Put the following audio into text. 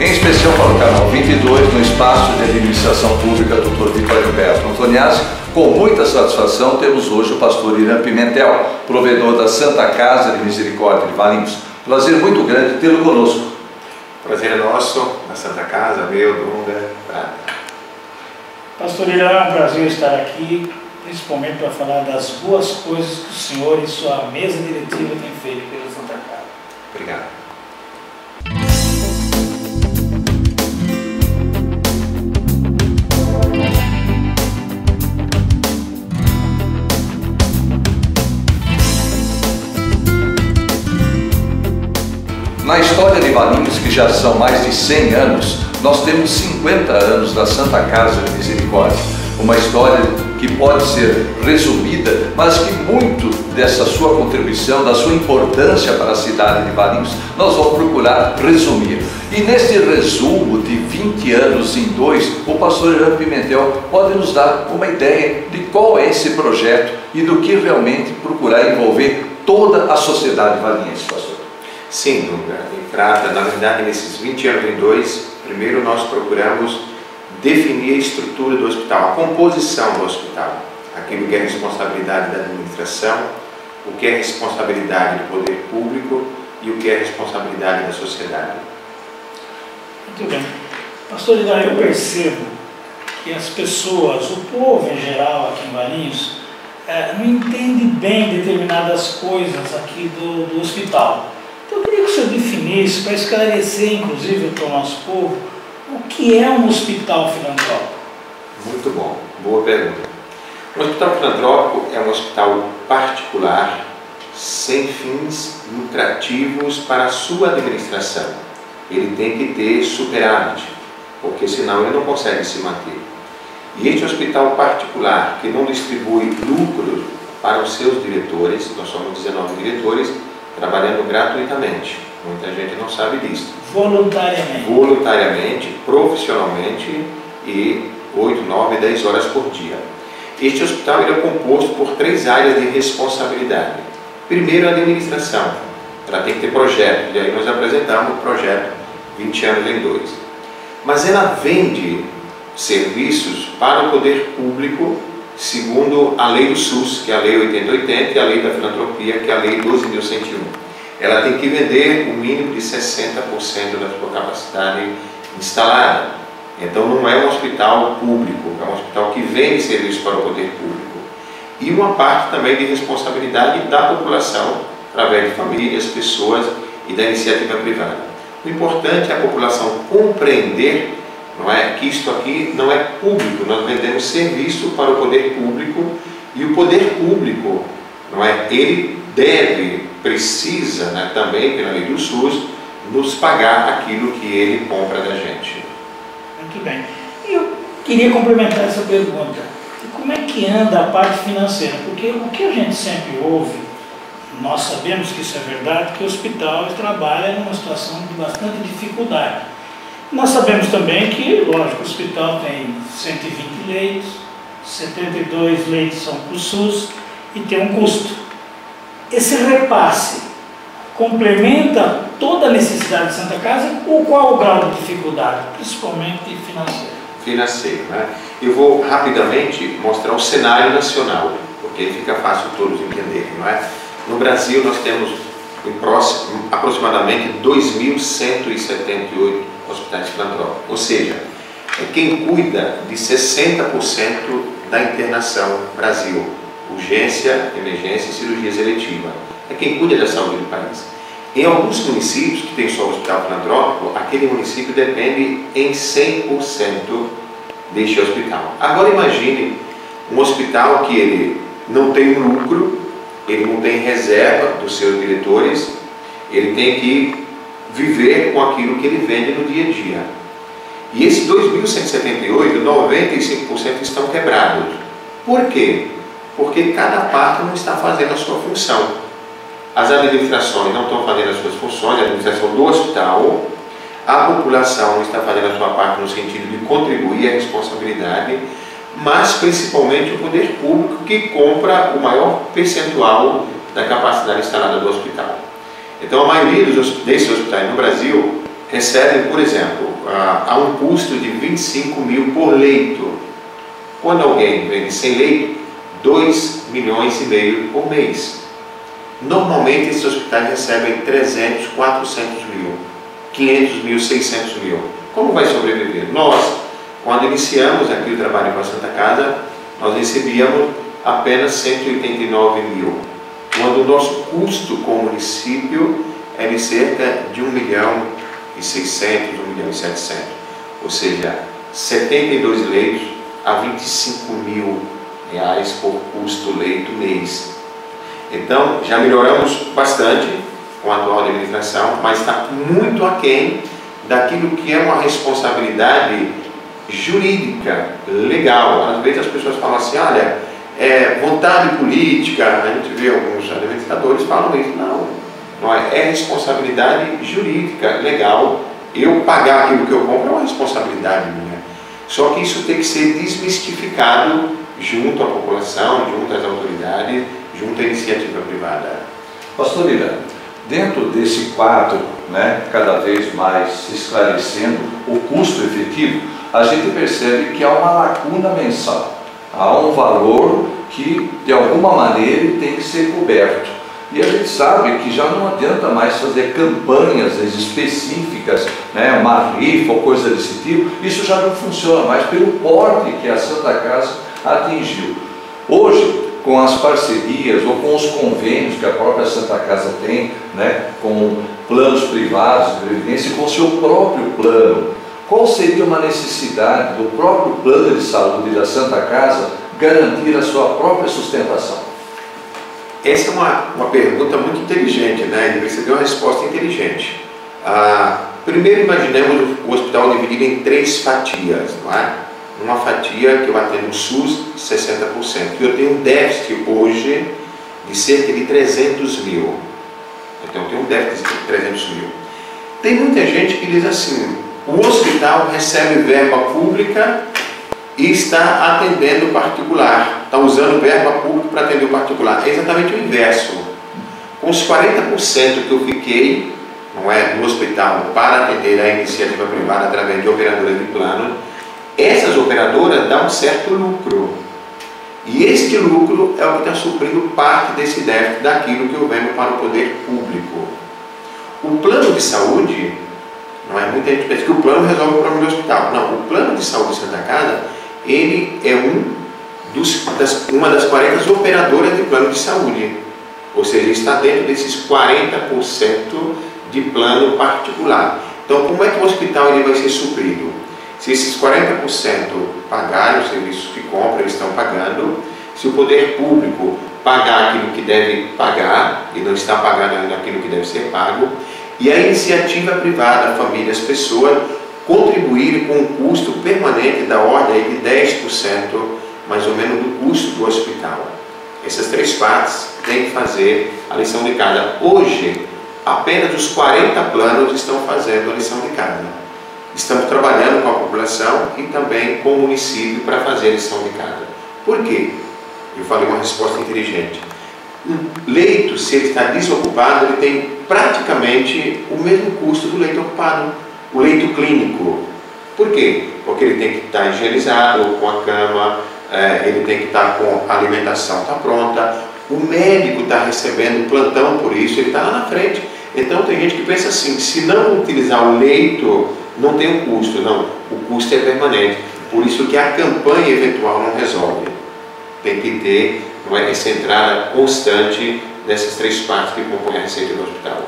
Em especial para o canal 22, no espaço de administração pública Dr. Vitório Humberto Antoniazzi. Com muita satisfação temos hoje o pastor Irã Pimentel, provedor da Santa Casa de Misericórdia de Valinhos. Prazer muito grande tê-lo conosco. Prazer é nosso, na Santa Casa, meu, Dunga, Prata. Pastor Irã, é um prazer estar aqui, principalmente para falar das boas coisas que o Senhor e sua mesa diretiva têm feito pela Santa Casa. Obrigado. Na história de Valinhos, que já são mais de 100 anos, nós temos 50 anos da Santa Casa de Misericórdia. Uma história que pode ser resumida, mas que muito dessa sua contribuição, da sua importância para a cidade de Valinhos, nós vamos procurar resumir. E neste resumo de 20 anos em 2, o pastor Irã Pimentel pode nos dar uma ideia de qual é esse projeto e do que realmente procurar envolver toda a sociedade valinhense, pastor. Sim, Dunga, em Prata, na verdade, nesses 20 anos em 2, primeiro nós procuramos definir a estrutura do hospital, a composição do hospital, aquilo que é responsabilidade da administração, o que é responsabilidade do poder público e o que é responsabilidade da sociedade. Muito bem. Pastor Irã, eu percebo que as pessoas, o povo em geral aqui em Valinhos, não entende bem determinadas coisas aqui do hospital. Então eu queria que o senhor definisse, para esclarecer inclusive para o nosso povo, o que é um hospital filantrópico? Muito bom, boa pergunta. Um hospital filantrópico é um hospital particular, sem fins lucrativos para a sua administração. Ele tem que ter superávit, porque senão ele não consegue se manter. E este hospital particular, que não distribui lucro para os seus diretores, nós somos 19 diretores, trabalhando gratuitamente. Muita gente não sabe disso. Voluntariamente. Voluntariamente, profissionalmente e 8, 9, 10 horas por dia. Este hospital ele é composto por 3 áreas de responsabilidade. Primeiro, a administração. Ela tem que ter projeto, e aí nós apresentamos o projeto 20 anos em 2. Mas ela vende serviços para o poder público segundo a lei do SUS, que é a lei 8080, e a lei da filantropia, que é a lei 12.101. Ela tem que vender o mínimo de 60% da sua capacidade instalada. Então não é um hospital público, é um hospital que vende serviço para o poder público. E uma parte também de responsabilidade da população, através de famílias, pessoas e da iniciativa privada. O importante é a população compreender, não é, que isto aqui não é público, nós vendemos serviço para o poder público e o poder público, não é, ele precisa, né, também pela lei do SUS, nos pagar aquilo que ele compra da gente. Muito bem. E eu queria complementar essa pergunta. Como é que anda a parte financeira? Porque o que a gente sempre ouve, nós sabemos que isso é verdade, que o hospital trabalha numa situação de bastante dificuldade. Nós sabemos também que, lógico, o hospital tem 120 leitos, 72 leitos são para o SUS e tem um custo. Esse repasse complementa toda a necessidade de Santa Casa ou qual o grau de dificuldade, principalmente financeiro? Financeiro, né? Eu vou rapidamente mostrar o cenário nacional, porque fica fácil todos entenderem, não é? No Brasil nós temos aproximadamente 2.178 hospitais filantrópicos, ou seja, é quem cuida de 60% da internação Brasil, urgência, emergência e cirurgias eletivas. É quem cuida da saúde do país. Em alguns municípios que tem só hospital filantrópico, aquele município depende em 100% deste hospital. Agora imagine um hospital que ele não tem lucro, ele não tem reserva dos seus diretores, ele tem que viver com aquilo que ele vende no dia a dia. E esses 2.178, 95% estão quebrados. Por quê? Porque cada parte não está fazendo a sua função. As administrações não estão fazendo as suas funções, a administração do hospital, a população não está fazendo a sua parte no sentido de contribuir à responsabilidade, mas principalmente o poder público que compra o maior percentual da capacidade instalada do hospital. Então a maioria desses hospitais no Brasil recebem, por exemplo, há um custo de 25 mil por leito. Quando alguém vende sem leito, 2,5 milhões por mês. Normalmente esses hospitais recebem 300, 400 mil, 500 mil, 600 mil. Como vai sobreviver? Nós, quando iniciamos aqui o trabalho com a Santa Casa, nós recebíamos apenas 189 mil, quando o nosso custo com o município é de cerca de 1,6 milhão, 1,7 milhão. Ou seja, 72 leitos a 25 mil reais por custo leito mês. Então, já melhoramos bastante com a atual administração, mas está muito aquém daquilo que é uma responsabilidade jurídica, legal. Às vezes as pessoas falam assim, olha, vontade política, a gente vê alguns administradores falam isso. Não é responsabilidade jurídica, legal. Eu pagar aquilo que eu compro é uma responsabilidade minha. Só que isso tem que ser desmistificado junto à população, junto às autoridades, junto à iniciativa privada. Pastor Irã, dentro desse quadro, cada vez mais se esclarecendo o custo efetivo, a gente percebe que há uma lacuna mensal, há um valor que de alguma maneira tem que ser coberto. E a gente sabe que já não adianta mais fazer campanhas específicas, uma rifa ou coisa desse tipo, isso já não funciona mais pelo porte que a Santa Casa atingiu. Hoje, com as parcerias ou com os convênios que a própria Santa Casa tem, com planos privados de previdência e com o seu próprio plano, qual seria uma necessidade do próprio plano de saúde da Santa Casa garantir a sua própria sustentação? Essa é uma pergunta muito inteligente, e você deu uma resposta inteligente. Primeiro, imaginemos o hospital dividido em 3 fatias, não é? Uma fatia que eu atendo o SUS, 60%. Eu tenho um déficit hoje de cerca de 300 mil. Então, eu tenho um déficit de 300 mil. Tem muita gente que diz assim, o hospital recebe verba pública e está atendendo particular, está usando verba pública para atender o particular. É exatamente o inverso. Com os 40% que eu fiquei, no hospital para atender a iniciativa privada através de operadoras de plano, essas operadoras dão um certo lucro. E este lucro é o que está suprindo parte desse déficit daquilo que eu vendo para o poder público. O plano de saúde, muita gente pensa que o plano resolve o problema do hospital. Não, o plano de saúde de Santa Casa, ele é uma das 40 operadoras de plano de saúde. Ou seja, está dentro desses 40% de plano particular. Então, como é que o hospital ele vai ser suprido? Se esses 40% pagarem os serviços que compram, eles estão pagando. Se o poder público pagar aquilo que deve pagar, e não está pagando ainda aquilo que deve ser pago, e a iniciativa privada, famílias, pessoas, contribuírem com um custo permanente da ordem de 10%, mais ou menos, do custo do hospital. Essas 3 partes têm que fazer a lição de casa. Hoje, apenas os 40 planos estão fazendo a lição de casa. Estamos trabalhando com a população e também com o município para fazer a lição de casa. Por quê? Eu falei uma resposta inteligente. Um leito, se ele está desocupado, ele tem praticamente o mesmo custo do leito ocupado, o leito clínico. Por quê? Porque ele tem que estar higienizado, com a cama, ele tem que estar com a alimentação pronta, o médico está recebendo plantão por isso, ele está lá na frente. Então tem gente que pensa assim, se não utilizar o leito, não tem um custo. Não, o custo é permanente. Por isso que a campanha eventual não resolve. Tem que ter essa entrada constante dessas 3 partes que compõem a receita do hospital.